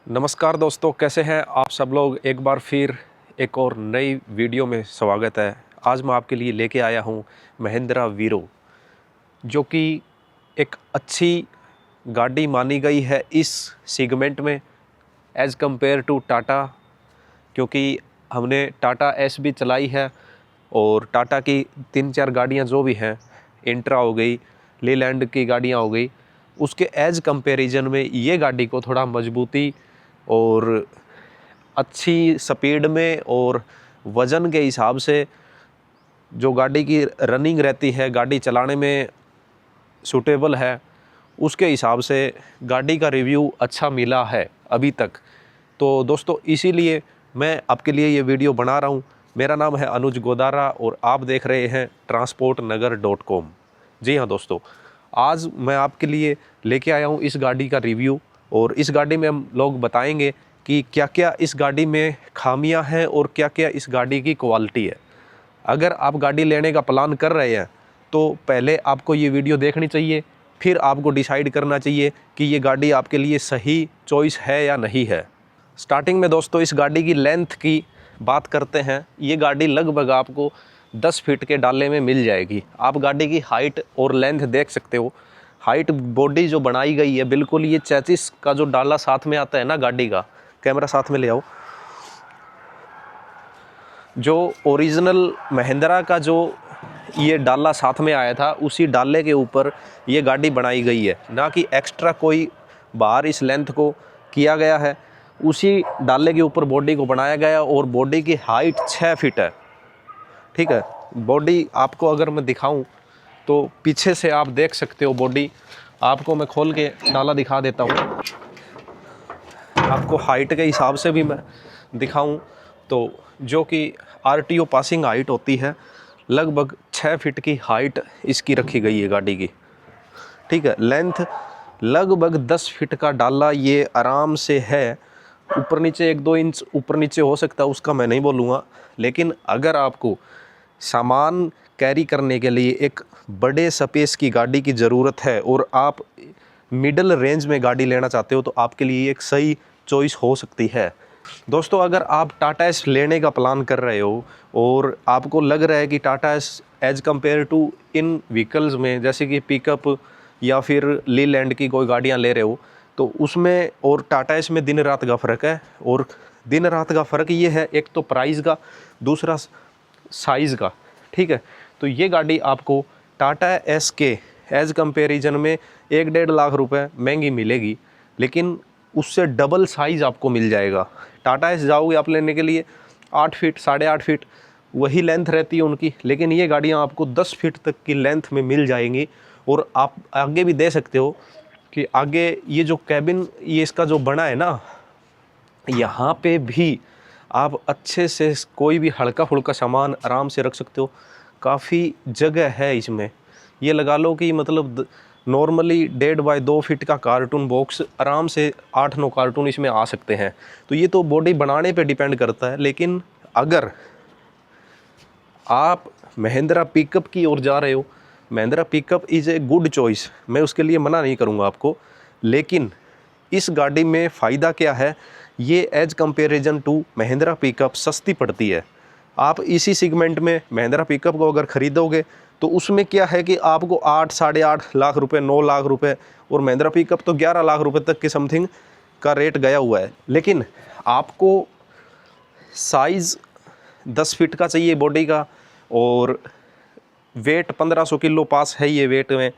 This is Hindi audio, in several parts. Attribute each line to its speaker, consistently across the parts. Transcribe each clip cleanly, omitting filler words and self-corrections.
Speaker 1: नमस्कार दोस्तों, कैसे हैं आप सब लोग। एक बार फिर एक और नई वीडियो में स्वागत है। आज मैं आपके लिए लेके आया हूं महिंद्रा वीरो, जो कि एक अच्छी गाड़ी मानी गई है इस सेगमेंट में एज़ कंपेयर टू टाटा, क्योंकि हमने टाटा एस भी चलाई है और टाटा की 3-4 गाड़ियां जो भी हैं, इंट्रा हो गई, लीलैंड की गाड़ियां हो गई, उसके एज कंपैरिजन में ये गाड़ी को थोड़ा मजबूती और अच्छी स्पीड में और वज़न के हिसाब से जो गाड़ी की रनिंग रहती है, गाड़ी चलाने में सूटेबल है, उसके हिसाब से गाड़ी का रिव्यू अच्छा मिला है अभी तक। तो दोस्तों, इसीलिए मैं आपके लिए ये वीडियो बना रहा हूँ। मेरा नाम है अनुज गोदारा और आप देख रहे हैं transportnagar.com। जी हाँ दोस्तों, आज मैं आपके लिए लेके आया हूँ इस गाड़ी का रिव्यू, और इस गाड़ी में हम लोग बताएंगे कि क्या क्या इस गाड़ी में खामियां हैं और क्या क्या इस गाड़ी की क्वालिटी है। अगर आप गाड़ी लेने का प्लान कर रहे हैं तो पहले आपको ये वीडियो देखनी चाहिए, फिर आपको डिसाइड करना चाहिए कि ये गाड़ी आपके लिए सही चॉइस है या नहीं है। स्टार्टिंग में दोस्तों इस गाड़ी की लेंथ की बात करते हैं। ये गाड़ी लगभग आपको 10 फीट के डाले में मिल जाएगी। आप गाड़ी की हाइट और लेंथ देख सकते हो। हाइट बॉडी जो बनाई गई है, बिल्कुल ये चेसिस का जो डाला साथ में आता है ना गाड़ी का, कैमरा साथ में ले आओ, जो ओरिजिनल महिंद्रा का जो ये डाला साथ में आया था, उसी डाले के ऊपर ये गाड़ी बनाई गई है, ना कि एक्स्ट्रा कोई बाहर इस लेंथ को किया गया है। उसी डाले के ऊपर बॉडी को बनाया गया और बॉडी की हाइट 6 फीट है। ठीक है, बॉडी आपको अगर मैं दिखाऊं तो पीछे से आप देख सकते हो बॉडी। आपको मैं खोल के डाला दिखा देता हूं, आपको हाइट के हिसाब से भी मैं दिखाऊं तो जो कि आरटीओ पासिंग हाइट होती है, लगभग 6 फीट की हाइट इसकी रखी गई है गाड़ी की। ठीक है, लेंथ लगभग 10 फीट का डाला ये आराम से है। ऊपर नीचे 1-2 इंच ऊपर नीचे हो सकता है, उसका मैं नहीं बोलूँगा, लेकिन अगर आपको सामान कैरी करने के लिए एक बड़े स्पेस की गाड़ी की ज़रूरत है और आप मिडल रेंज में गाड़ी लेना चाहते हो तो आपके लिए एक सही चॉइस हो सकती है। दोस्तों, अगर आप टाटा एस लेने का प्लान कर रहे हो और आपको लग रहा है कि Tata Ace as compare to इन व्हीकल्स में, जैसे कि पिकअप या फिर लीलैंड की कोई गाड़ियां ले रहे हो, तो उसमें और टाटा एस में दिन रात का फ़र्क है। और दिन रात का फ़र्क ये है, एक तो प्राइस का, दूसरा साइज़ का। ठीक है, तो ये गाड़ी आपको टाटा एस के एज कंपेरिजन में 1-1.5 लाख रुपए महंगी मिलेगी, लेकिन उससे डबल साइज़ आपको मिल जाएगा। टाटा एस जाओगे आप लेने के लिए 8 फीट 8.5 फीट वही लेंथ रहती है उनकी, लेकिन ये गाड़ियाँ आपको 10 फीट तक की लेंथ में मिल जाएंगी। और आप आगे भी दे सकते हो कि आगे ये जो कैबिन ये इसका जो बना है ना, यहाँ पे भी आप अच्छे से कोई भी हल्का फुल्का सामान आराम से रख सकते हो। काफ़ी जगह है इसमें। ये लगा लो कि मतलब नॉर्मली 1.5 बाय 2 फीट का कार्टून बॉक्स आराम से 8-9 कार्टून इसमें आ सकते हैं। तो ये तो बॉडी बनाने पे डिपेंड करता है, लेकिन अगर आप महिंद्रा पिकअप की ओर जा रहे हो, Mahindra pickup is a good choice, मैं उसके लिए मना नहीं करूँगा आपको। लेकिन इस गाड़ी में फ़ायदा क्या है, ये as comparison to Mahindra pickup सस्ती पड़ती है। आप इसी सेगमेंट में महिंद्रा पिकअप को अगर ख़रीदोगे तो उसमें क्या है कि आपको 8-8.5 लाख रुपए, 9 लाख रुपए, और महिंद्रा पिकअप तो 11 लाख रुपए तक के समथिंग का रेट गया हुआ है। लेकिन आपको साइज़ 10 फीट का चाहिए बॉडी का, और वेट 1500 किलो पास है ये वेट में,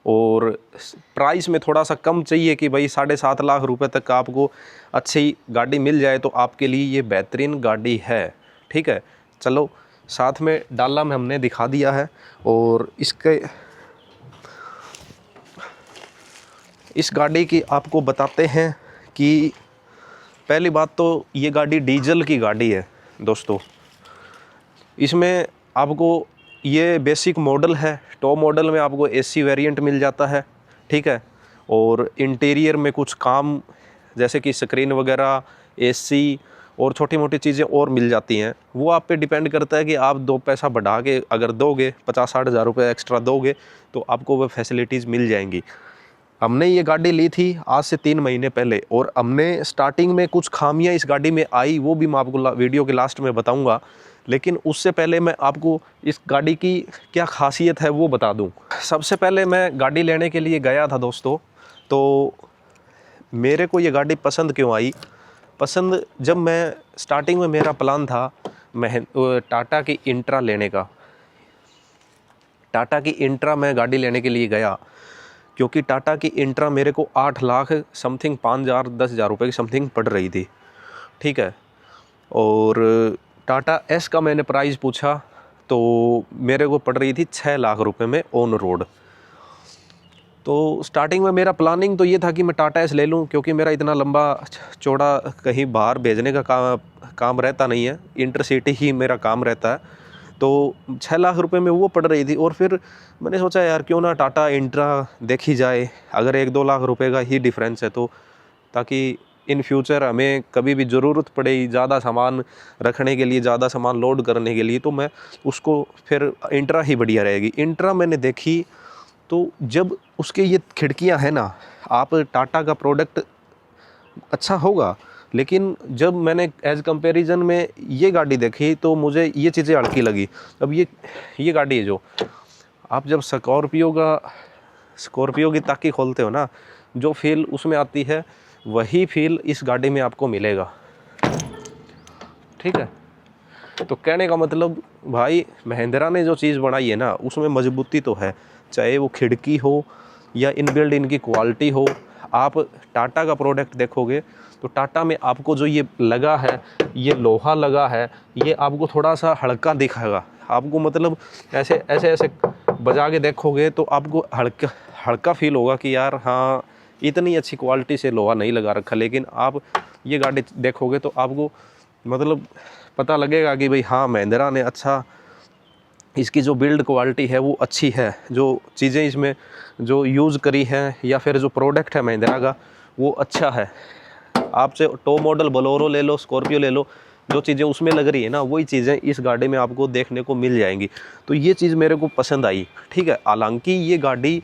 Speaker 1: और प्राइस में थोड़ा सा कम चाहिए कि भाई 7.5 लाख रुपए तक आपको अच्छी गाड़ी मिल जाए, तो आपके लिए ये बेहतरीन गाड़ी है। ठीक है, चलो साथ में डाला में हमने दिखा दिया है। और इस गाड़ी की आपको बताते हैं कि पहली बात तो ये गाड़ी डीजल की गाड़ी है दोस्तों। इसमें आपको ये बेसिक मॉडल है, टॉप मॉडल में आपको एसी वेरिएंट मिल जाता है। ठीक है, और इंटीरियर में कुछ काम जैसे कि स्क्रीन वगैरह, एसी और छोटी मोटी चीज़ें और मिल जाती हैं। वो आप पे डिपेंड करता है कि आप 2 पैसा बढ़ा के अगर दोगे, 50-60 हज़ार रुपये एक्स्ट्रा दोगे, तो आपको वो फैसिलिटीज़ मिल जाएंगी। हमने ये गाड़ी ली थी आज से 3 महीने पहले, और हमने स्टार्टिंग में कुछ खामियां इस गाड़ी में आई, वो भी मैं आपको वीडियो के लास्ट में बताऊंगा। लेकिन उससे पहले मैं आपको इस गाड़ी की क्या खासियत है वो बता दूं। सबसे पहले मैं गाड़ी लेने के लिए गया था दोस्तों, तो मेरे को ये गाड़ी पसंद क्यों आई? पसंद, जब मैं स्टार्टिंग में मेरा प्लान था टाटा की इंट्रा लेने का। टाटा की इंट्रा मैं गाड़ी लेने के लिए गया, क्योंकि टाटा की इंट्रा मेरे को 8 लाख समथिंग 5,000-10,000 रुपये की समथिंग पड़ रही थी, ठीक है। और टाटा एस का मैंने प्राइस पूछा तो मेरे को पड़ रही थी 6 लाख रुपए में ऑन रोड। तो स्टार्टिंग में मेरा प्लानिंग तो ये था कि मैं टाटा एस ले लूँ, क्योंकि मेरा इतना लंबा चौड़ा कहीं बाहर भेजने का काम रहता नहीं है, इंटरसिटी ही मेरा काम रहता है। तो 6 लाख रुपए में वो पड़ रही थी, और फिर मैंने सोचा यार क्यों ना टाटा इंट्रा देखी जाए, अगर 1-2 लाख रुपए का ही डिफरेंस है तो, ताकि इन फ्यूचर हमें कभी भी ज़रूरत पड़े ज़्यादा सामान रखने के लिए, ज़्यादा सामान लोड करने के लिए, तो मैं उसको फिर इंट्रा ही बढ़िया रहेगी। इंट्रा मैंने देखी तो जब उसके ये खिड़कियां हैं ना, आप टाटा का प्रोडक्ट अच्छा होगा, लेकिन जब मैंने एज कंपैरिजन में ये गाड़ी देखी तो मुझे ये चीज़ें हल्की लगी। अब ये गाड़ी है, जो आप जब स्कॉर्पियो की ताकी खोलते हो ना, जो फील उसमें आती है वही फील इस गाड़ी में आपको मिलेगा, ठीक है। तो कहने का मतलब भाई, महिंद्रा ने जो चीज़ बनाई है ना, उसमें मजबूती तो है, चाहे वो खिड़की हो या इनबिल्ड इनकी क्वालिटी हो। आप टाटा का प्रोडक्ट देखोगे तो टाटा में आपको जो ये लगा है, ये लोहा लगा है, ये आपको थोड़ा सा हल्का दिखेगा। आपको मतलब ऐसे ऐसे ऐसे बजा के देखोगे तो आपको हल्का फील होगा कि यार हाँ, इतनी अच्छी क्वालिटी से लोहा नहीं लगा रखा। लेकिन आप ये गाड़ी देखोगे तो आपको मतलब पता लगेगा कि भाई हाँ, महिंद्रा ने अच्छा, इसकी जो बिल्ड क्वालिटी है वो अच्छी है, जो चीज़ें इसमें जो यूज़ करी हैं या फिर जो प्रोडक्ट है महिंद्रा का वो अच्छा है। आपसे टॉप मॉडल बोलेरो ले लो, स्कॉर्पियो ले लो, जो चीज़ें उसमें लग रही है ना, वही चीज़ें इस गाड़ी में आपको देखने को मिल जाएंगी। तो ये चीज़ मेरे को पसंद आई, ठीक है। हालांकि ये गाड़ी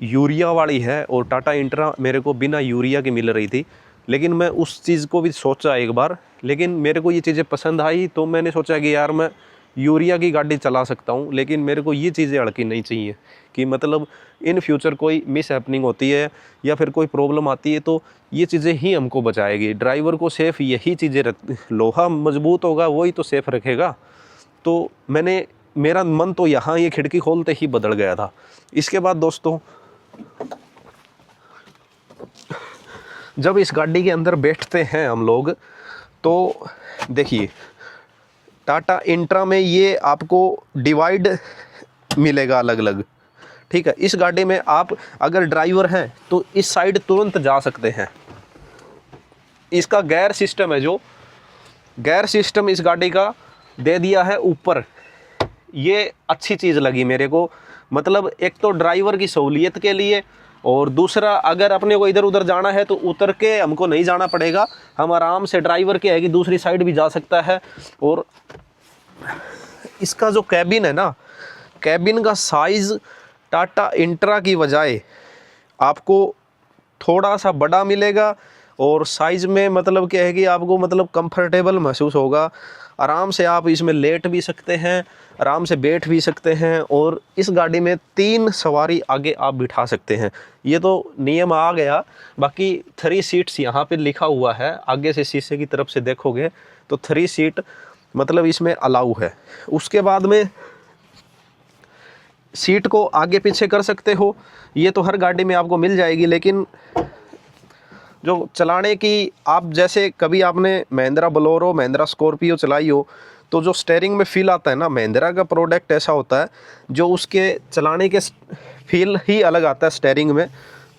Speaker 1: यूरिया वाली है और टाटा इंट्रा मेरे को बिना यूरिया की मिल रही थी, लेकिन मैं उस चीज़ को भी सोचा एक बार, लेकिन मेरे को ये चीज़ें पसंद आई तो मैंने सोचा कि यार मैं यूरिया की गाड़ी चला सकता हूँ, लेकिन मेरे को ये चीज़ें हल्की नहीं चाहिए कि मतलब इन फ्यूचर कोई मिस हैपनिंग होती है या फिर कोई प्रॉब्लम आती है तो ये चीज़ें ही हमको बचाएगी। ड्राइवर को सेफ़ यही चीज़ें लोहा मजबूत होगा वही तो सेफ़ रखेगा। तो मेरा मन तो यहाँ ये खिड़की खोलते ही बदल गया था। इसके बाद दोस्तों, जब इस गाड़ी के अंदर बैठते हैं हम लोग तो देखिए, टाटा इंट्रा में ये आपको डिवाइड मिलेगा अलग अलग, ठीक है। इस गाड़ी में आप अगर ड्राइवर हैं तो इस साइड तुरंत जा सकते हैं। इसका गियर सिस्टम है, जो गियर सिस्टम इस गाड़ी का दे दिया है ऊपर, ये अच्छी चीज़ लगी मेरे को। मतलब एक तो ड्राइवर की सहूलियत के लिए, और दूसरा अगर अपने को इधर उधर जाना है तो उतर के हमको नहीं जाना पड़ेगा, हम आराम से ड्राइवर के है कि दूसरी साइड भी जा सकता है। और इसका जो कैबिन है ना, कैबिन का साइज़ टाटा इंट्रा की बजाय आपको थोड़ा सा बड़ा मिलेगा, और साइज़ में मतलब क्या है कि आपको मतलब कंफर्टेबल महसूस होगा। आराम से आप इसमें लेट भी सकते हैं, आराम से बैठ भी सकते हैं, और इस गाड़ी में 3 सवारी आगे आप बिठा सकते हैं। ये तो नियम आ गया, बाकी 3 सीट्स यहाँ पे लिखा हुआ है। आगे से शीशे की तरफ से देखोगे तो 3 सीट मतलब इसमें अलाउ है। उसके बाद में सीट को आगे पीछे कर सकते हो, ये तो हर गाड़ी में आपको मिल जाएगी। लेकिन जो चलाने की, आप जैसे कभी आपने महिंद्रा बोलेरो, महिंद्रा स्कॉर्पियो चलाई हो तो जो स्टीयरिंग में फील आता है ना, महिंद्रा का प्रोडक्ट ऐसा होता है जो उसके चलाने के फील ही अलग आता है स्टीयरिंग में,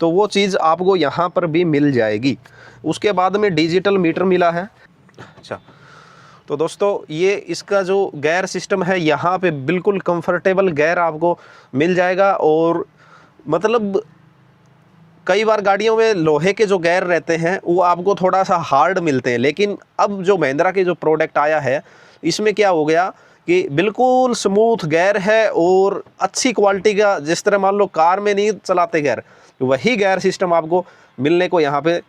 Speaker 1: तो वो चीज़ आपको यहाँ पर भी मिल जाएगी। उसके बाद में डिजिटल मीटर मिला है। अच्छा, तो दोस्तों ये इसका जो गियर सिस्टम है, यहाँ पे बिल्कुल कंफर्टेबल गियर आपको मिल जाएगा। और मतलब कई बार गाड़ियों में लोहे के जो गियर रहते हैं वो आपको थोड़ा सा हार्ड मिलते हैं, लेकिन अब जो महिंद्रा के जो प्रोडक्ट आया है इसमें क्या हो गया कि बिल्कुल स्मूथ गियर है और अच्छी क्वालिटी का। जिस तरह मान लो कार में नहीं चलाते गियर, वही गियर सिस्टम आपको मिलने को यहाँ पे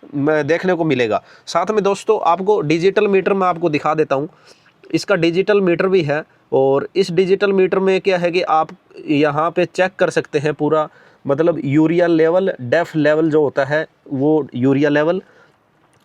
Speaker 1: देखने को मिलेगा। साथ में दोस्तों आपको डिजिटल मीटर मैं आपको दिखा देता हूँ। इसका डिजिटल मीटर भी है और इस डिजिटल मीटर में क्या है कि आप यहाँ पे चेक कर सकते हैं पूरा, मतलब यूरिया लेवल, डेफ लेवल जो होता है वो यूरिया लेवल,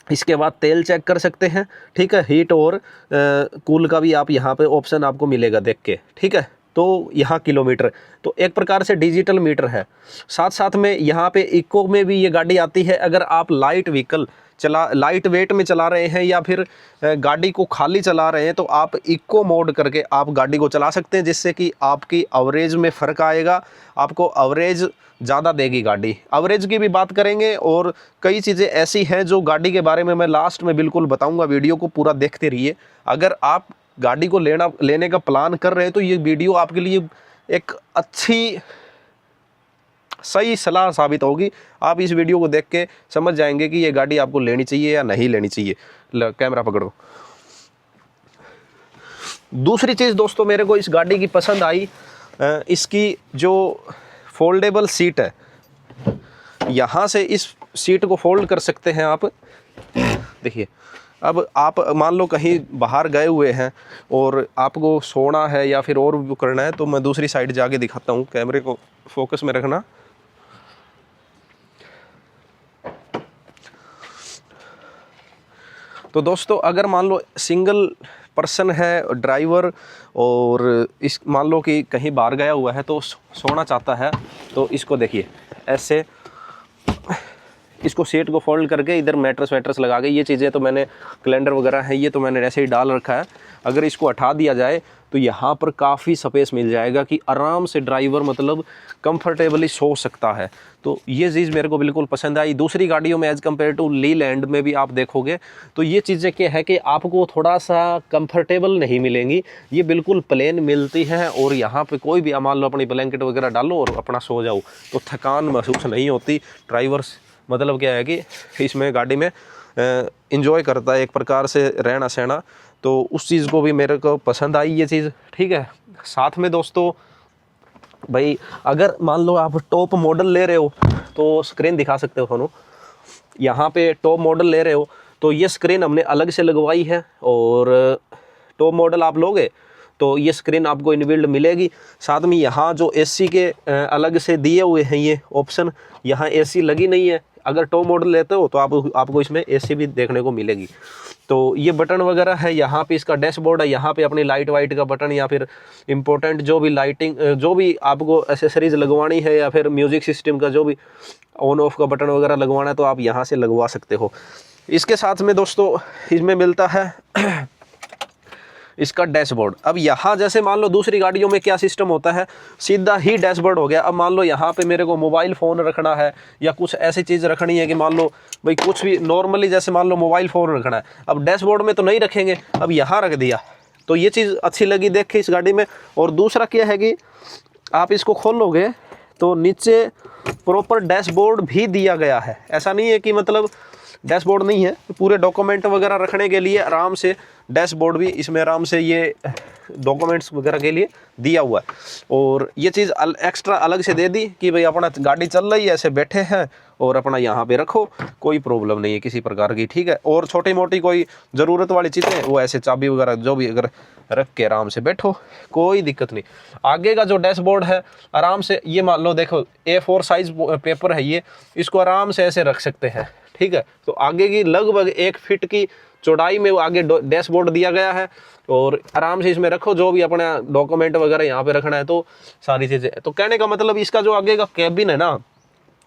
Speaker 1: इसके बाद तेल चेक कर सकते हैं, ठीक है, हीट और कूल का भी आप यहाँ पे ऑप्शन आपको मिलेगा देख के, ठीक है। तो यहाँ किलोमीटर, तो एक प्रकार से डिजिटल मीटर है। साथ साथ में यहाँ पे इको में भी ये गाड़ी आती है। अगर आप लाइट व्हीकल लाइट वेट में चला रहे हैं या फिर गाड़ी को खाली चला रहे हैं तो आप इको मोड करके आप गाड़ी को चला सकते हैं, जिससे कि आपकी एवरेज में फ़र्क आएगा, आपको एवरेज ज़्यादा देगी गाड़ी। एवरेज की भी बात करेंगे और कई चीज़ें ऐसी हैं जो गाड़ी के बारे में मैं लास्ट में बिल्कुल बताऊंगा, वीडियो को पूरा देखते रहिए। अगर आप गाड़ी को लेने का प्लान कर रहे हैं तो ये वीडियो आपके लिए एक अच्छी सही सलाह साबित होगी। आप इस वीडियो को देख के समझ जाएंगे कि ये गाड़ी आपको लेनी चाहिए या नहीं लेनी चाहिए। कैमरा पकड़ो। दूसरी चीज़ दोस्तों मेरे को इस गाड़ी की पसंद आई, इसकी जो फोल्डेबल सीट है, यहाँ से इस सीट को फोल्ड कर सकते हैं आप। देखिए, अब आप मान लो कहीं बाहर गए हुए हैं और आपको सोना है या फिर और भी करना है, तो मैं दूसरी साइड जाके दिखाता हूँ। कैमरे को फोकस में रखना। तो दोस्तों अगर मान लो सिंगल पर्सन है ड्राइवर और इस मान लो कि कहीं बाहर गया हुआ है तो सोना चाहता है, तो इसको देखिए ऐसे इसको सीट को फोल्ड करके इधर मैट्रेस वैट्रेस लगा के, ये चीज़ें तो मैंने कैलेंडर वगैरह है ये तो मैंने ऐसे ही डाल रखा है। अगर इसको हटा दिया जाए तो यहाँ पर काफ़ी स्पेस मिल जाएगा कि आराम से ड्राइवर मतलब कंफर्टेबली सो सकता है। तो ये चीज़ मेरे को बिल्कुल पसंद आई। दूसरी गाड़ियों में एज़ कम्पेयर टू लीलैंड में भी आप देखोगे तो ये चीज़ें क्या है कि आपको थोड़ा सा कंफर्टेबल नहीं मिलेंगी, ये बिल्कुल प्लेन मिलती है। और यहाँ पे कोई भी मान लो अपनी ब्लैंकेट वगैरह डालो और अपना सो जाओ तो थकान महसूस नहीं होती। ड्राइवर मतलब क्या है कि इसमें गाड़ी में इंजॉय करता है एक प्रकार से रहना सहना, तो उस चीज़ को भी मेरे को पसंद आई ये चीज़, ठीक है। साथ में दोस्तों भाई अगर मान लो आप टॉप मॉडल ले रहे हो तो स्क्रीन दिखा सकते हो थोनों, यहाँ पे टॉप मॉडल ले रहे हो तो ये स्क्रीन हमने अलग से लगवाई है। और टॉप मॉडल आप लोगे तो ये स्क्रीन आपको इनबिल्ड मिलेगी। साथ में यहाँ जो एसी के अलग से दिए हुए हैं ये ऑप्शन, यहाँ एसी लगी नहीं है। अगर टॉप मॉडल लेते हो तो आपको इसमें एसी भी देखने को मिलेगी। तो ये बटन वगैरह है, यहाँ पे इसका डैशबोर्ड है, यहाँ पे अपनी लाइट वाइट का बटन या फिर इम्पोर्टेंट जो भी लाइटिंग जो भी आपको एसेसरीज लगवानी है या फिर म्यूज़िक सिस्टम का जो भी ऑन ऑफ का बटन वगैरह लगवाना है तो आप यहाँ से लगवा सकते हो। इसके साथ में दोस्तों इसमें मिलता है इसका डैशबोर्ड। अब यहाँ जैसे मान लो दूसरी गाड़ियों में क्या सिस्टम होता है, सीधा ही डैशबोर्ड हो गया। अब मान लो यहाँ पे मेरे को मोबाइल फ़ोन रखना है या कुछ ऐसी चीज़ रखनी है कि मान लो भाई कुछ भी नॉर्मली जैसे मान लो मोबाइल फ़ोन रखना है, अब डैशबोर्ड में तो नहीं रखेंगे, अब यहाँ रख दिया तो ये चीज़ अच्छी लगी देख के इस गाड़ी में। और दूसरा क्या है कि आप इसको खोलोगे तो नीचे प्रॉपर डैशबोर्ड भी दिया गया है। ऐसा नहीं है कि मतलब डैशबोर्ड नहीं है, पूरे डॉक्यूमेंट वगैरह रखने के लिए आराम से डैशबोर्ड भी इसमें आराम से ये डॉक्यूमेंट्स वगैरह के लिए दिया हुआ है। और ये चीज़ एक्स्ट्रा अलग से दे दी कि भाई अपना गाड़ी चल रही है ऐसे बैठे हैं और अपना यहाँ पे रखो, कोई प्रॉब्लम नहीं है किसी प्रकार की, ठीक है। और छोटी मोटी कोई ज़रूरत वाली चीज़ें वो ऐसे चाबी वगैरह जो भी अगर रख के आराम से बैठो, कोई दिक्कत नहीं। आगे का जो डैशबोर्ड है आराम से ये मान लो देखो A4 साइज पेपर है ये, इसको आराम से ऐसे रख सकते हैं, ठीक है। तो आगे की लगभग 1 फीट की चौड़ाई में वो आगे डैशबोर्ड दिया गया है और आराम से इसमें रखो जो भी अपना डॉक्यूमेंट वगैरह यहाँ पे रखना है तो सारी चीज़ें। तो कहने का मतलब इसका जो आगे का कैबिन है ना,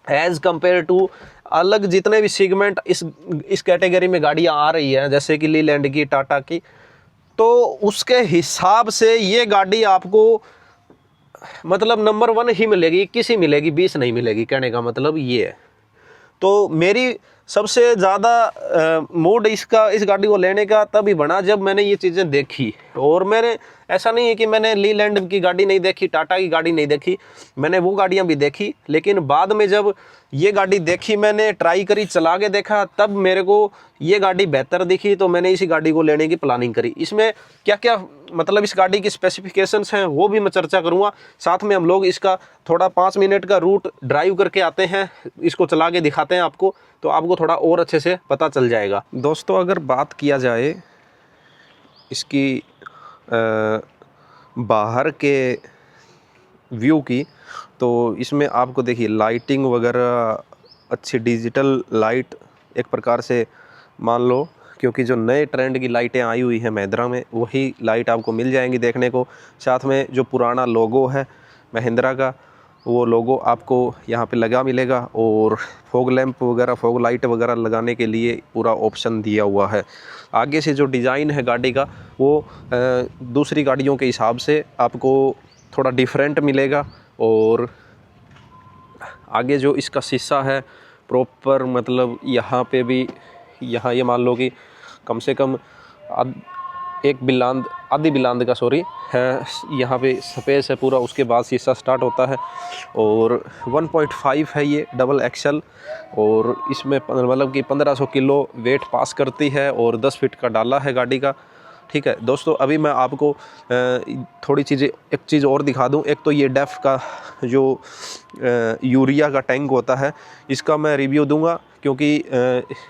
Speaker 1: एज कंपेयर टू अलग जितने भी सेगमेंट इस कैटेगरी में गाड़ियाँ आ रही हैं जैसे कि लीलैंड की, टाटा की, तो उसके हिसाब से ये गाड़ी आपको मतलब नंबर 1 ही मिलेगी, 21 ही मिलेगी, 20 नहीं मिलेगी। कहने का मतलब ये है। तो मेरी सबसे ज़्यादा मूड इसका इस गाड़ी को लेने का तभी बना जब मैंने ये चीज़ें देखी। और मैंने ऐसा नहीं है कि मैंने लीलैंड की गाड़ी नहीं देखी, टाटा की गाड़ी नहीं देखी, मैंने वो गाड़ियाँ भी देखी, लेकिन बाद में जब ये गाड़ी देखी, मैंने ट्राई करी, चला के देखा, तब मेरे को ये गाड़ी बेहतर दिखी, तो मैंने इसी गाड़ी को लेने की प्लानिंग करी। इसमें क्या क्या मतलब इस गाड़ी की स्पेसिफिकेशंस हैं वो भी मैं चर्चा करूँगा। साथ में हम लोग इसका थोड़ा 5 मिनट का रूट ड्राइव करके आते हैं, इसको चला के दिखाते हैं आपको, तो आपको थोड़ा और अच्छे से पता चल जाएगा। दोस्तों, अगर बात किया जाए इसकी बाहर के व्यू की, तो इसमें आपको देखिए लाइटिंग वगैरह अच्छी डिजिटल लाइट एक प्रकार से मान लो, क्योंकि जो नए ट्रेंड की लाइटें आई हुई हैं महिंद्रा में, वही लाइट आपको मिल जाएंगी देखने को। साथ में जो पुराना लोगो है महिंद्रा का, वो लोगो आपको यहाँ पे लगा मिलेगा, और फॉग लैंप वगैरह, फॉग लाइट वगैरह लगाने के लिए पूरा ऑप्शन दिया हुआ है। आगे से जो डिज़ाइन है गाड़ी का, वो दूसरी गाड़ियों के हिसाब से आपको थोड़ा डिफरेंट मिलेगा। और आगे जो इसका शीशा है प्रॉपर, मतलब यहाँ पे भी, यहाँ ये मान लो कि कम से कम आधी बिलांद का है, यहाँ पे स्पेस है पूरा, उसके बाद शीशा स्टार्ट होता है। और 1.5 है ये डबल एक्सल, और इसमें मतलब कि 1500 किलो वेट पास करती है, और 10 फीट का डाला है गाड़ी का। ठीक है दोस्तों, अभी मैं आपको थोड़ी चीज़ें, एक चीज़ और दिखा दूं। एक तो ये डेफ का जो यूरिया का टैंक होता है, इसका मैं रिव्यू दूंगा, क्योंकि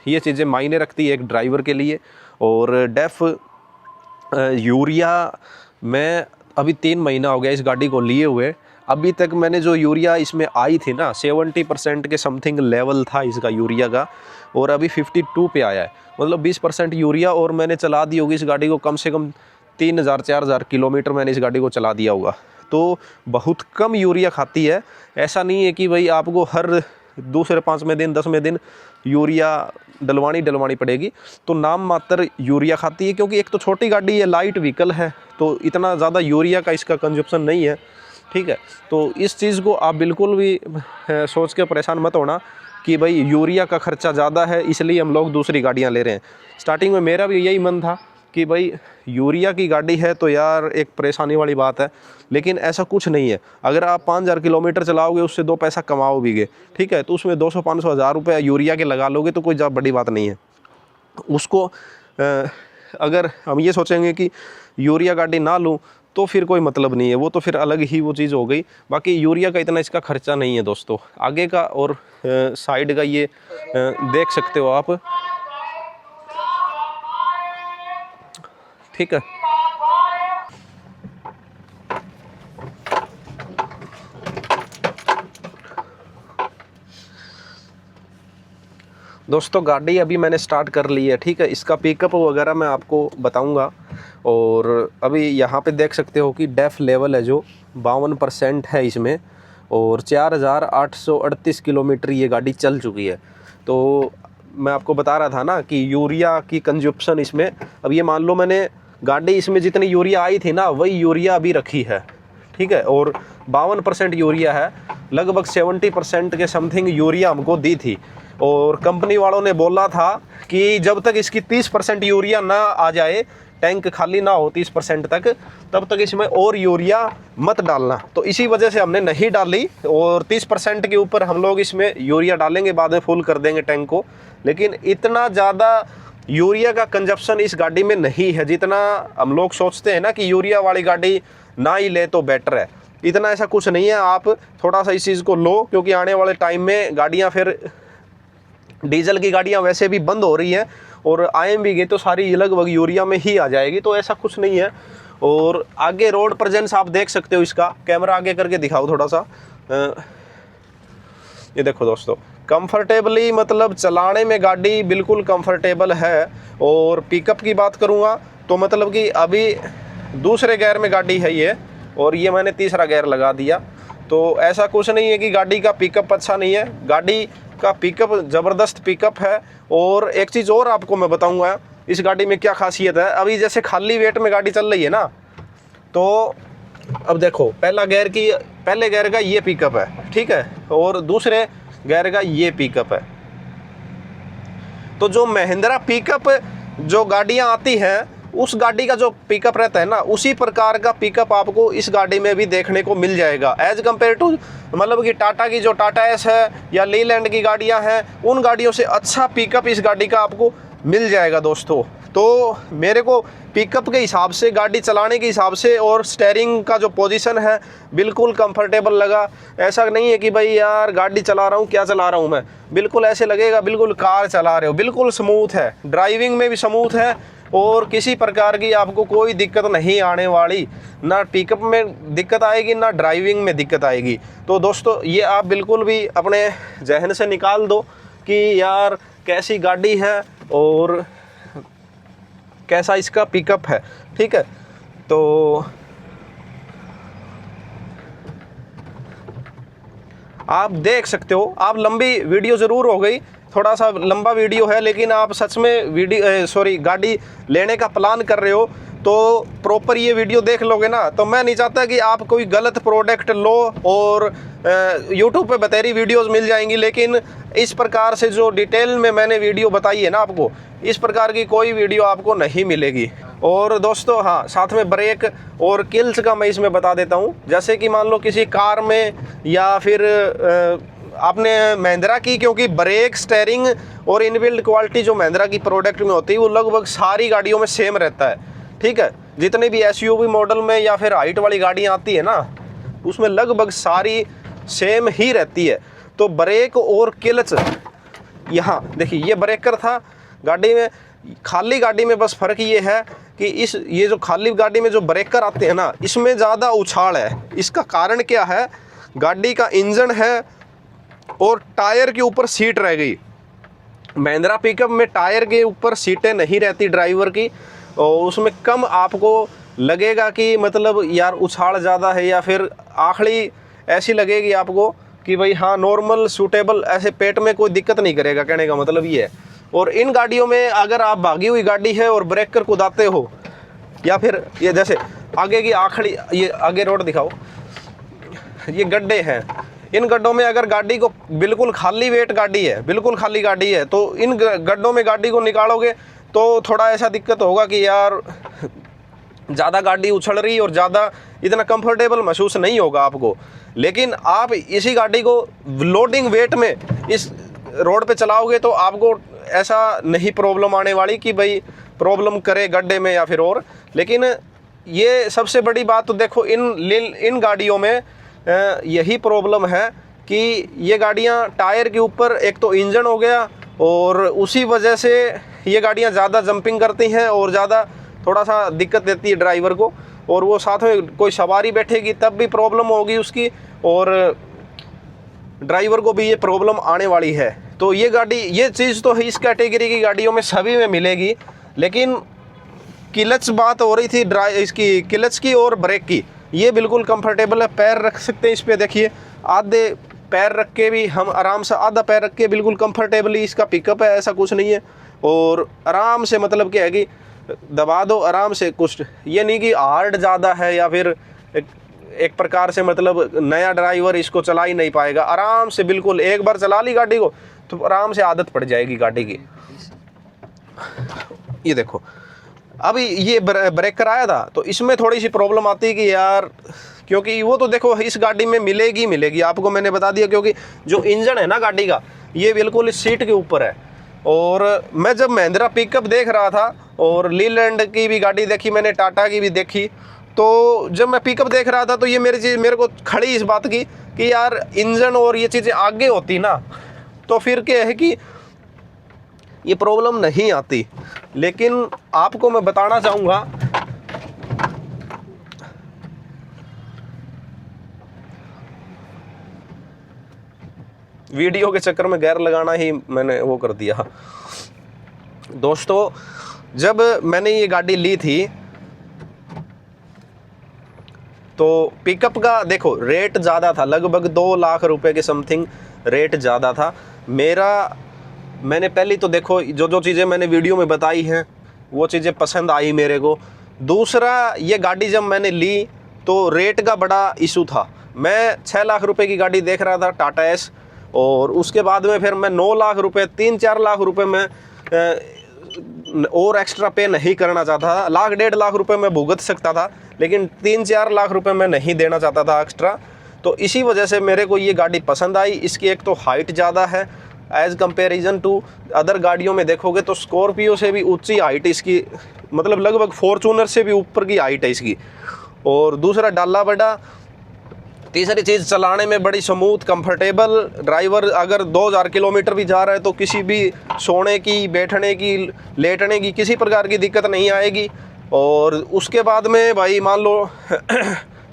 Speaker 1: ये चीज़ें मायने रखती है एक ड्राइवर के लिए। और डेफ यूरिया, मैं अभी 3 महीना हो गया इस गाड़ी को लिए हुए, अभी तक मैंने जो यूरिया इसमें आई थी ना, 70% के समथिंग लेवल था इसका यूरिया का, और अभी 52 पे आया है, मतलब 20% यूरिया। और मैंने चला दी होगी इस गाड़ी को कम से कम 3000-4000 किलोमीटर मैंने इस गाड़ी को चला दिया होगा, तो बहुत कम यूरिया खाती है। ऐसा नहीं है कि भाई आपको हर दूसरे 5वें दिन 10वें दिन यूरिया डलवानी पड़ेगी, तो नाम मात्र यूरिया खाती है, क्योंकि एक तो छोटी गाड़ी है, लाइट व्हीकल है, तो इतना ज़्यादा यूरिया का इसका कंजप्शन नहीं है। ठीक है, तो इस चीज़ को आप बिल्कुल भी सोच के परेशान मत होना कि भाई यूरिया का खर्चा ज़्यादा है इसलिए हम लोग दूसरी गाड़ियाँ ले रहे हैं। स्टार्टिंग में मेरा भी यही मन था कि भाई यूरिया की गाड़ी है तो यार एक परेशानी वाली बात है, लेकिन ऐसा कुछ नहीं है। अगर आप 5000 किलोमीटर चलाओगे, उससे 2 पैसा कमाओगे, ठीक है, तो उसमें 200-500 हज़ार रुपये यूरिया के लगा लोगे तो कोई ज़्यादा बड़ी बात नहीं है। उसको अगर हम ये सोचेंगे कि यूरिया गाड़ी ना लूँ तो फिर कोई मतलब नहीं है, वो तो फिर अलग ही वो चीज़ हो गई। बाकी यूरिया का इतना इसका खर्चा नहीं है दोस्तों। आगे का और साइड का ये देख सकते हो आप, ठीक है। दोस्तों, गाड़ी अभी मैंने स्टार्ट कर ली है, ठीक है। इसका पिकअप वगैरह मैं आपको बताऊंगा। और अभी यहाँ पे देख सकते हो कि डेफ लेवल है जो 52% है इसमें, और 4838 किलोमीटर ये गाड़ी चल चुकी है। तो मैं आपको बता रहा था ना कि यूरिया की कंजप्शन इसमें, अब ये मान लो मैंने गाड़ी इसमें जितनी यूरिया आई थी ना, वही यूरिया अभी रखी है, ठीक है। और 52% यूरिया है, लगभग 70% के समथिंग यूरिया हमको दी थी। और कंपनी वालों ने बोला था कि जब तक इसकी 30% यूरिया ना आ जाए, टैंक खाली ना हो 30% तक, तब तक इसमें और यूरिया मत डालना। तो इसी वजह से हमने नहीं डाली, और 30% के ऊपर हम लोग इसमें यूरिया डालेंगे, बाद में फुल कर देंगे टैंक को। लेकिन इतना ज़्यादा यूरिया का कंजप्शन इस गाड़ी में नहीं है जितना हम लोग सोचते हैं ना कि यूरिया वाली गाड़ी ना ही ले तो बेटर है। इतना ऐसा कुछ नहीं है। आप थोड़ा सा इस चीज़ को लो, क्योंकि आने वाले टाइम में गाड़ियाँ, फिर डीजल की गाड़ियाँ वैसे भी बंद हो रही हैं, और आएंगी तो सारी लगभग यूरिया में ही आ जाएगी, तो ऐसा कुछ नहीं है। और आगे रोड प्रेजेंस आप देख सकते हो, इसका कैमरा आगे करके दिखाओ थोड़ा सा। ये देखो दोस्तों, कंफर्टेबली, मतलब चलाने में गाड़ी बिल्कुल कंफर्टेबल है। और पिकअप की बात करूँगा तो मतलब कि अभी दूसरे गियर में गाड़ी है ये, और ये मैंने तीसरा गियर लगा दिया। तो ऐसा कुछ नहीं है कि गाड़ी का पिकअप अच्छा नहीं है, गाड़ी का पिकअप ज़बरदस्त पिकअप है। और एक चीज़ और आपको मैं बताऊंगा इस गाड़ी में क्या खासियत है। अभी जैसे खाली वेट में गाड़ी चल रही है ना, तो अब देखो पहले गियर का ये पिकअप है, ठीक है, और दूसरे गियर का ये पिकअप है, तो जो महिंद्रा पिकअप जो गाड़ियाँ आती हैं उस गाड़ी का जो पिकअप रहता है ना, उसी प्रकार का पिकअप आपको इस गाड़ी में भी देखने को मिल जाएगा एज कम्पेयर टू मतलब कि टाटा की जो टाटा एस है या लीलैंड की गाड़ियां हैं, उन गाड़ियों से अच्छा पिकअप इस गाड़ी का आपको मिल जाएगा दोस्तों। तो मेरे को पिकअप के हिसाब से, गाड़ी चलाने के हिसाब से और स्टीयरिंग का जो पोजीशन है बिल्कुल कंफर्टेबल लगा। ऐसा नहीं है कि भाई यार गाड़ी चला रहा हूँ, क्या चला रहा हूँ मैं, बिल्कुल ऐसे लगेगा बिल्कुल कार चला रहे हो। बिल्कुल स्मूथ है, ड्राइविंग में भी स्मूथ है और किसी प्रकार की आपको कोई दिक्कत नहीं आने वाली, ना पिकअप में दिक्कत आएगी ना ड्राइविंग में दिक्कत आएगी। तो दोस्तों ये आप बिल्कुल भी अपने जहन से निकाल दो कि यार कैसी गाड़ी है और कैसा इसका पिकअप है, ठीक है। तो आप देख सकते हो, आप लंबी वीडियो ज़रूर हो गई, थोड़ा सा लंबा वीडियो है, लेकिन आप सच में गाड़ी लेने का प्लान कर रहे हो तो प्रॉपर ये वीडियो देख लोगे ना। तो मैं नहीं चाहता कि आप कोई गलत प्रोडक्ट लो और यूट्यूब पे बतेरी वीडियोस मिल जाएंगी, लेकिन इस प्रकार से जो डिटेल में मैंने वीडियो बताई है ना आपको, इस प्रकार की कोई वीडियो आपको नहीं मिलेगी। और दोस्तों हाँ, साथ में ब्रेक और किल्स का मैं इसमें बता देता हूँ। जैसे कि मान लो किसी कार में या फिर आपने महिंद्रा की, क्योंकि ब्रेक, स्टीयरिंग और इनबिल्ट क्वालिटी जो महिंद्रा की प्रोडक्ट में होती है वो लगभग सारी गाड़ियों में सेम रहता है, ठीक है। जितने भी एसयूवी मॉडल में या फिर हाइट वाली गाड़ियाँ आती है ना, उसमें लगभग सारी सेम ही रहती है। तो ब्रेक और क्लच, यहाँ देखिए ये ब्रेकर था गाड़ी में, खाली गाड़ी में बस फ़र्क ये है कि ये जो खाली गाड़ी में जो ब्रेकर आते हैं ना, इसमें ज़्यादा उछाल है। इसका कारण क्या है, गाड़ी का इंजन है और टायर के ऊपर सीट रह गई। महिंद्रा पिकअप में टायर के ऊपर सीटें नहीं रहती ड्राइवर की, और उसमें कम आपको लगेगा कि मतलब यार उछाल ज़्यादा है, या फिर आखिरी ऐसी लगेगी आपको कि भाई हाँ नॉर्मल सूटेबल, ऐसे पेट में कोई दिक्कत नहीं करेगा, कहने का मतलब ये है। और इन गाड़ियों में अगर आप भागी हुई गाड़ी है और ब्रेकर कूदाते हो, या फिर ये जैसे आगे की आखिरी, ये आगे रोड दिखाओ, ये गड्ढे हैं, इन गड्ढों में अगर गाड़ी को बिल्कुल खाली वेट गाड़ी है, बिल्कुल खाली गाड़ी है, तो इन गड्ढों में गाड़ी को निकालोगे तो थोड़ा ऐसा दिक्कत होगा कि यार ज़्यादा गाड़ी उछल रही और ज़्यादा इतना कंफर्टेबल महसूस नहीं होगा आपको। लेकिन आप इसी गाड़ी को लोडिंग वेट में इस रोड पे चलाओगे तो आपको ऐसा नहीं प्रॉब्लम आने वाली कि भाई प्रॉब्लम करे गड्ढे में या फिर और। लेकिन ये सबसे बड़ी बात तो देखो, इन गाड़ियों में यही प्रॉब्लम है कि ये गाड़ियाँ टायर के ऊपर एक तो इंजन हो गया, और उसी वजह से ये गाड़ियाँ ज़्यादा जंपिंग करती हैं और ज़्यादा थोड़ा सा दिक्कत देती है ड्राइवर को, और वो साथ में कोई सवारी बैठेगी तब भी प्रॉब्लम होगी उसकी, और ड्राइवर को भी ये प्रॉब्लम आने वाली है। तो ये गाड़ी, ये चीज़ तो इस कैटेगरी की गाड़ियों में सभी में मिलेगी। लेकिन क्लच बात हो रही थी इसकी क्लच की और ब्रेक की, ये बिल्कुल कंफर्टेबल है, पैर रख सकते हैं इस पर, देखिए आधे पैर रख के भी हम आराम से, आधा पैर रख के बिल्कुल कंफर्टेबली इसका पिकअप है, ऐसा कुछ नहीं है। और आराम से मतलब क्या है कि दबा दो आराम से, कुछ ये नहीं कि हार्ड ज़्यादा है या फिर एक प्रकार से मतलब नया ड्राइवर इसको चला ही नहीं पाएगा। आराम से बिल्कुल एक बार चला ली गाड़ी को तो आराम से आदत पड़ जाएगी गाड़ी की। ये देखो अभी ये ब्रेकर आया था तो इसमें थोड़ी सी प्रॉब्लम आती है कि यार, क्योंकि वो तो देखो इस गाड़ी में मिलेगी आपको, मैंने बता दिया, क्योंकि जो इंजन है ना गाड़ी का ये बिल्कुल इस सीट के ऊपर है। और मैं जब महिंद्रा पिकअप देख रहा था और लीलैंड की भी गाड़ी देखी मैंने, टाटा की भी देखी, तो जब मैं पिकअप देख रहा था तो ये मेरे को खड़ी इस बात की कि यार इंजन और ये चीज़ें आगे होती ना तो फिर क्या है कि ये प्रॉब्लम नहीं आती। लेकिन आपको मैं बताना चाहूँगा वीडियो के चक्कर में गैर लगाना ही मैंने वो कर दिया। दोस्तों जब मैंने ये गाड़ी ली थी तो पिकअप का देखो रेट ज़्यादा था, लगभग 2 लाख रुपए के समथिंग रेट ज़्यादा था मैंने पहली तो देखो जो चीज़ें मैंने वीडियो में बताई हैं वो चीज़ें पसंद आई मेरे को। दूसरा ये गाड़ी जब मैंने ली तो रेट का बड़ा इशू था। मैं 6 लाख रुपए की गाड़ी देख रहा था टाटा एस, और उसके बाद में फिर मैं 9 लाख रुपए 3-4 लाख रुपए में और एक्स्ट्रा पे नहीं करना चाहता था। 1 लाख 1.5 लाख रुपए मैं भुगत सकता था, लेकिन 3-4 लाख रुपए मैं नहीं देना चाहता था एक्स्ट्रा। तो इसी वजह से मेरे को ये गाड़ी पसंद आई। इसकी एक तो हाइट ज़्यादा है एज़ कंपेरिजन टू अदर गाड़ियों में देखोगे तो स्कॉर्पियो से भी ऊंची हाइट इसकी, मतलब लगभग फॉर्चूनर से भी ऊपर की हाइट है इसकी। और दूसरा डाला बड़ा। तीसरी चीज़, चलाने में बड़ी स्मूथ कंफर्टेबल। ड्राइवर अगर 2000 किलोमीटर भी जा रहा है तो किसी भी सोने की, बैठने की, लेटने की किसी प्रकार की दिक्कत नहीं आएगी। और उसके बाद में भाई मान लो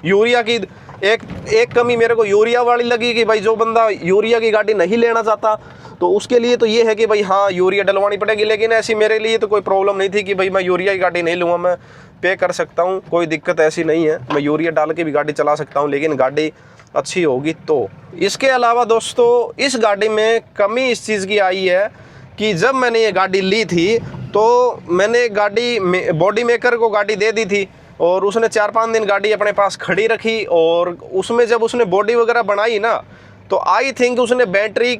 Speaker 1: यूरिया की एक कमी मेरे को यूरिया वाली लगी कि भाई जो बंदा यूरिया की गाड़ी नहीं लेना चाहता तो उसके लिए तो ये है कि भाई हाँ यूरिया डलवानी पड़ेगी, लेकिन ऐसी मेरे लिए तो कोई प्रॉब्लम नहीं थी कि भाई मैं यूरिया की गाड़ी नहीं लूँगा, मैं पे कर सकता हूँ, कोई दिक्कत ऐसी नहीं है, मैं यूरिया डाल के भी गाड़ी चला सकता हूँ, लेकिन गाड़ी अच्छी होगी तो। इसके अलावा दोस्तों इस गाड़ी में कमी इस चीज़ की आई है कि जब मैंने ये गाड़ी ली थी तो मैंने गाड़ी बॉडी मेकर को गाड़ी दे दी थी और उसने 4-5 दिन गाड़ी अपने पास खड़ी रखी। और उसमें जब उसने बॉडी वगैरह बनाई ना तो आई थिंक उसने बैटरी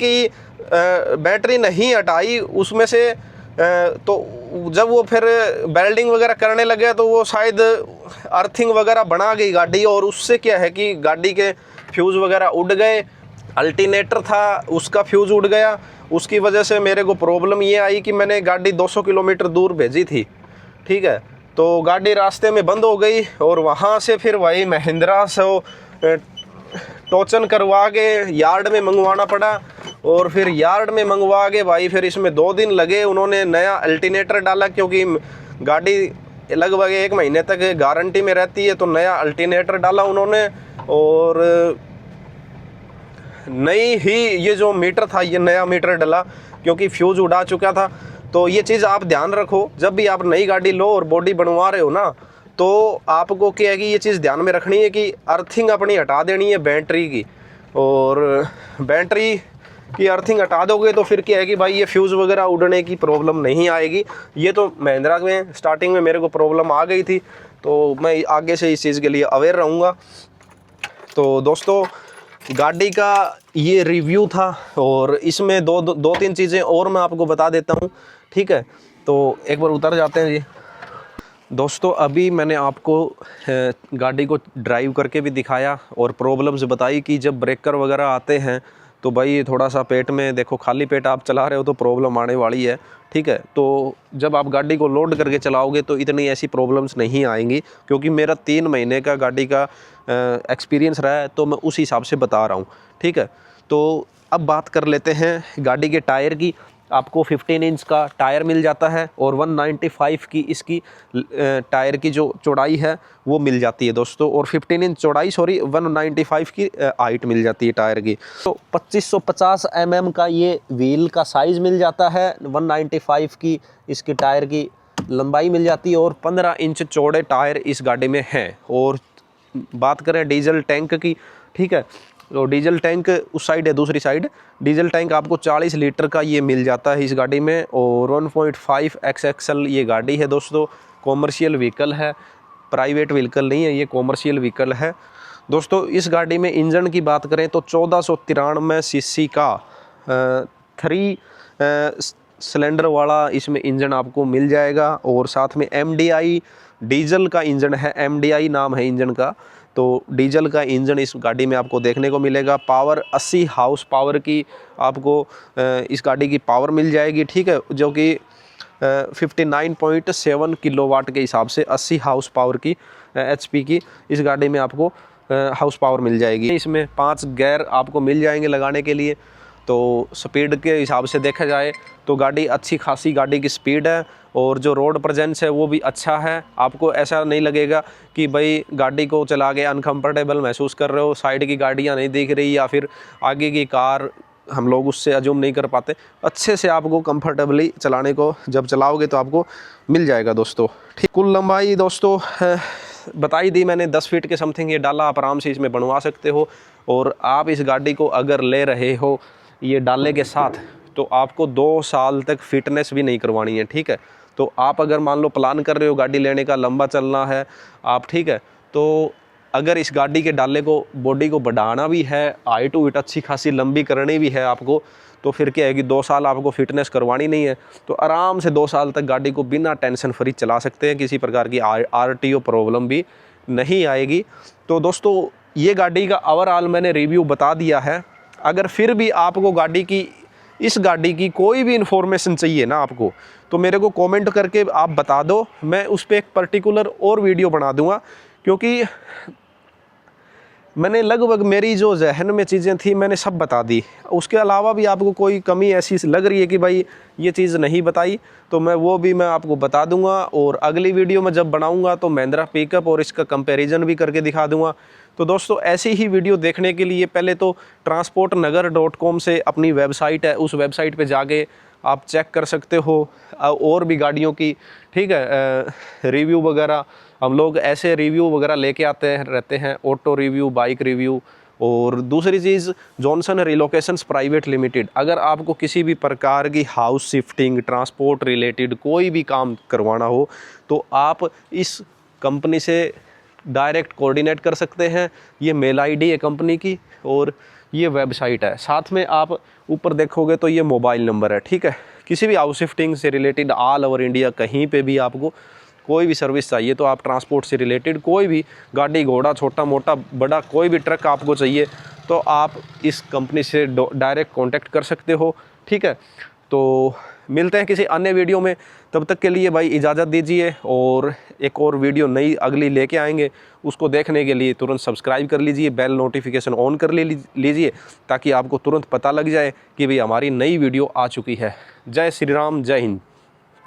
Speaker 1: नहीं हटाई उसमें से। तो जब वो फिर वेल्डिंग वगैरह करने लगे तो वो शायद अर्थिंग वगैरह बना गई गाड़ी, और उससे क्या है कि गाड़ी के फ्यूज़ वगैरह उड़ गए। अल्टरनेटर था उसका फ्यूज़ उड़ गया, उसकी वजह से मेरे को प्रॉब्लम ये आई कि मैंने गाड़ी 200 किलोमीटर दूर भेजी थी, ठीक है, तो गाड़ी रास्ते में बंद हो गई। और वहाँ से फिर वही महिंद्रा से टोचन करवा के यार्ड में मंगवाना पड़ा। और फिर यार्ड में मंगवा के भाई फिर इसमें 2 दिन लगे। उन्होंने नया अल्टरनेटर डाला क्योंकि गाड़ी लगभग 1 महीने तक गारंटी में रहती है, तो नया अल्टरनेटर डाला उन्होंने। और नई ही ये जो मीटर था ये नया मीटर डाला क्योंकि फ्यूज़ उड़ा चुका था। तो ये चीज़ आप ध्यान रखो, जब भी आप नई गाड़ी लो और बॉडी बनवा रहे हो ना तो आपको क्या है कि ये चीज़ ध्यान में रखनी है कि अर्थिंग अपनी हटा देनी है बैटरी की। और बैटरी की अर्थिंग हटा दोगे तो फिर क्या है कि भाई ये फ्यूज़ वगैरह उड़ने की प्रॉब्लम नहीं आएगी। ये तो महिंद्रा में स्टार्टिंग में मेरे को प्रॉब्लम आ गई थी, तो मैं आगे से इस चीज़ के लिए अवेयर रहूँगा। तो दोस्तों गाड़ी का ये रिव्यू था और इसमें दो तीन चीज़ें और मैं आपको बता देता हूँ, ठीक है। तो एक बार उतर जाते हैं जी। दोस्तों अभी मैंने आपको गाड़ी को ड्राइव करके भी दिखाया और प्रॉब्लम्स बताई कि जब ब्रेकर वगैरह आते हैं तो भाई थोड़ा सा पेट में देखो, खाली पेट आप चला रहे हो तो प्रॉब्लम आने वाली है, ठीक है। तो जब आप गाड़ी को लोड करके चलाओगे तो इतनी ऐसी प्रॉब्लम्स नहीं आएंगी, क्योंकि मेरा 3 महीने का गाड़ी का एक्सपीरियंस रहा है, तो मैं उस हिसाब से बता रहा हूँ, ठीक है। तो अब बात कर लेते हैं गाड़ी के टायर की। आपको 15 इंच का टायर मिल जाता है और 195 की इसकी टायर की जो चौड़ाई है वो मिल जाती है दोस्तों, और 15 इंच चौड़ाई 195 की हाइट मिल जाती है टायर की। तो 2550 mm का ये व्हील का साइज़ मिल जाता है, 195 की इसकी टायर की लंबाई मिल जाती है और 15 इंच चौड़े टायर इस गाड़ी में हैं। और बात करें डीजल टैंक की, ठीक है, तो डीजल टैंक उस साइड है, दूसरी साइड डीजल टैंक आपको 40 लीटर का ये मिल जाता है इस गाड़ी में। और 1.5 XXL ये गाड़ी है दोस्तों, कॉमर्शियल व्हीकल है, प्राइवेट व्हीकल नहीं है, ये कॉमर्शियल व्हीकल है दोस्तों। इस गाड़ी में इंजन की बात करें तो 1493 सीसी का 3 सिलेंडर वाला इसमें इंजन आपको मिल जाएगा। और साथ में MDI डीजल का इंजन है, MDI नाम है इंजन का, तो डीजल का इंजन इस गाड़ी में आपको देखने को मिलेगा। पावर 80 हाउस पावर की आपको इस गाड़ी की पावर मिल जाएगी, ठीक है, जो कि 59.7 किलोवाट के हिसाब से 80 हाउस पावर की HP की इस गाड़ी में आपको हाउस पावर मिल जाएगी। इसमें 5 गियर आपको मिल जाएंगे लगाने के लिए। तो स्पीड के हिसाब से देखा जाए तो गाड़ी अच्छी खासी गाड़ी की स्पीड है और जो रोड प्रेजेंस है वो भी अच्छा है। आपको ऐसा नहीं लगेगा कि भाई गाड़ी को चला के अनकंफर्टेबल महसूस कर रहे हो, साइड की गाड़ियाँ नहीं दिख रही या फिर आगे की कार हम लोग उससे अज्यूम नहीं कर पाते। अच्छे से आपको कंफर्टेबली चलाने को जब चलाओगे तो आपको मिल जाएगा दोस्तों, ठीक। कुल लंबाई दोस्तों बताई दी मैंने, 10 फीट के समथिंग ये डाला आप आराम से इसमें बनवा सकते हो। और आप इस गाड़ी को अगर ले रहे हो ये डाले के साथ तो आपको 2 साल तक फिटनेस भी नहीं करवानी है, ठीक है। तो आप अगर मान लो प्लान कर रहे हो गाड़ी लेने का, लंबा चलना है आप, ठीक है, तो अगर इस गाड़ी के डाले को बॉडी को बढ़ाना भी है, हाइट अच्छी खासी लंबी करनी भी है आपको, तो फिर क्या है कि 2 साल आपको फिटनेस करवानी नहीं है, तो आराम से 2 साल तक गाड़ी को बिना टेंशन फ्री चला सकते हैं, किसी प्रकार की RTO प्रॉब्लम भी नहीं आएगी। तो दोस्तों ये गाड़ी का ओवरऑल मैंने रिव्यू बता दिया है। अगर फिर भी आपको इस गाड़ी की कोई भी इन्फॉर्मेशन चाहिए ना आपको, तो मेरे को कमेंट करके आप बता दो, मैं उस पर एक पर्टिकुलर और वीडियो बना दूंगा, क्योंकि मैंने लगभग मेरी जो जहन में चीज़ें थी मैंने सब बता दी। उसके अलावा भी आपको कोई कमी ऐसी लग रही है कि भाई ये चीज़ नहीं बताई, तो मैं आपको बता दूंगा। और अगली वीडियो में जब बनाऊंगा तो महिंद्रा पिकअप और इसका कंपैरिजन भी करके दिखा दूंगा। तो दोस्तों ऐसी ही वीडियो देखने के लिए पहले तो transportnagar.com से अपनी वेबसाइट है, उस वेबसाइट पे जाके आप चेक कर सकते हो और भी गाड़ियों की, ठीक है, रिव्यू वगैरह। हम लोग ऐसे रिव्यू वगैरह लेके आते रहते हैं, ऑटो रिव्यू, बाइक रिव्यू। और दूसरी चीज़ जॉनसन रिलोकेशंस प्राइवेट लिमिटेड, अगर आपको किसी भी प्रकार की हाउस शिफ्टिंग, ट्रांसपोर्ट रिलेटेड कोई भी काम करवाना हो तो आप इस कंपनी से डायरेक्ट कोऑर्डिनेट कर सकते हैं। ये मेल ID है कंपनी की और ये वेबसाइट है, साथ में आप ऊपर देखोगे तो ये मोबाइल नंबर है, ठीक है। किसी भी हाउस शिफ्टिंग से रिलेटेड ऑल ओवर इंडिया कहीं पे भी आपको कोई भी सर्विस चाहिए, तो आप ट्रांसपोर्ट से रिलेटेड कोई भी गाड़ी घोड़ा, छोटा मोटा बड़ा कोई भी ट्रक आपको चाहिए, तो आप इस कंपनी से डायरेक्ट कांटेक्ट कर सकते हो, ठीक है। तो मिलते हैं किसी अन्य वीडियो में, तब तक के लिए भाई इजाज़त दीजिए। और एक और वीडियो नई अगली लेके आएंगे, उसको देखने के लिए तुरंत सब्सक्राइब कर लीजिए, बेल नोटिफिकेशन ऑन कर लीजिए, ताकि आपको तुरंत पता लग जाए कि भाई हमारी नई वीडियो आ चुकी है। जय श्री राम, जय हिंद।